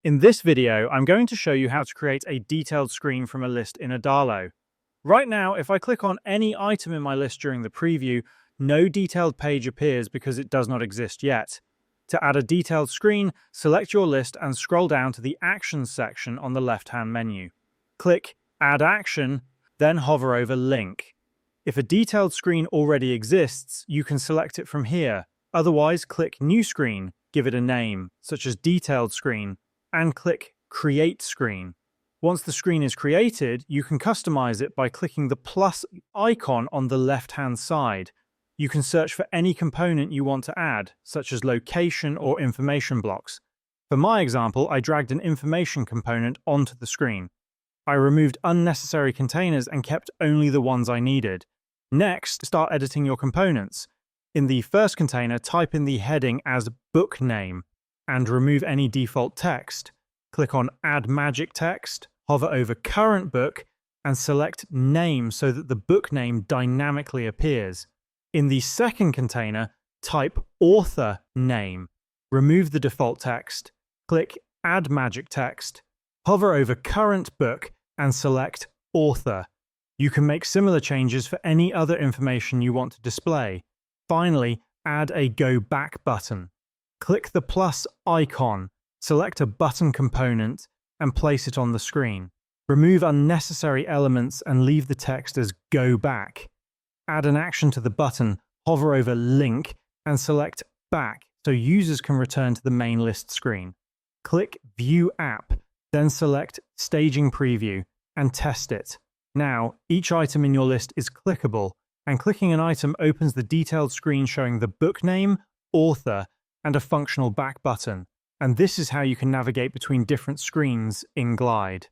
In this video, I'm going to show you how to create a detailed screen from a list in Adalo. Right now, if I click on any item in my list during the preview, no detailed page appears because it does not exist yet. To add a detailed screen, select your list and scroll down to the Actions section on the left-hand menu. Click Add Action, then hover over Link. If a detailed screen already exists, you can select it from here. Otherwise, click New Screen, give it a name, such as Detailed Screen, and click Create Screen. Once the screen is created, you can customize it by clicking the plus icon on the left-hand side. You can search for any component you want to add, such as location or information blocks. For my example, I dragged an information component onto the screen. I removed unnecessary containers and kept only the ones I needed. Next, start editing your components. In the first container, type in the heading as Book Name and remove any default text. Click on Add Magic Text, hover over Current Book, and select Name so that the book name dynamically appears. In the second container, type Author Name. Remove the default text, click Add Magic Text, hover over Current Book, and select Author. You can make similar changes for any other information you want to display. Finally, add a Go Back button. Click the plus icon, select a button component, and place it on the screen. Remove unnecessary elements and leave the text as Go Back. Add an action to the button, hover over Link, and select Back so users can return to the main list screen. Click View App, then select Staging Preview, and test it. Now, each item in your list is clickable, and clicking an item opens the detailed screen showing the book name, author, and a functional back button. And this is how you can navigate between different screens in Glide.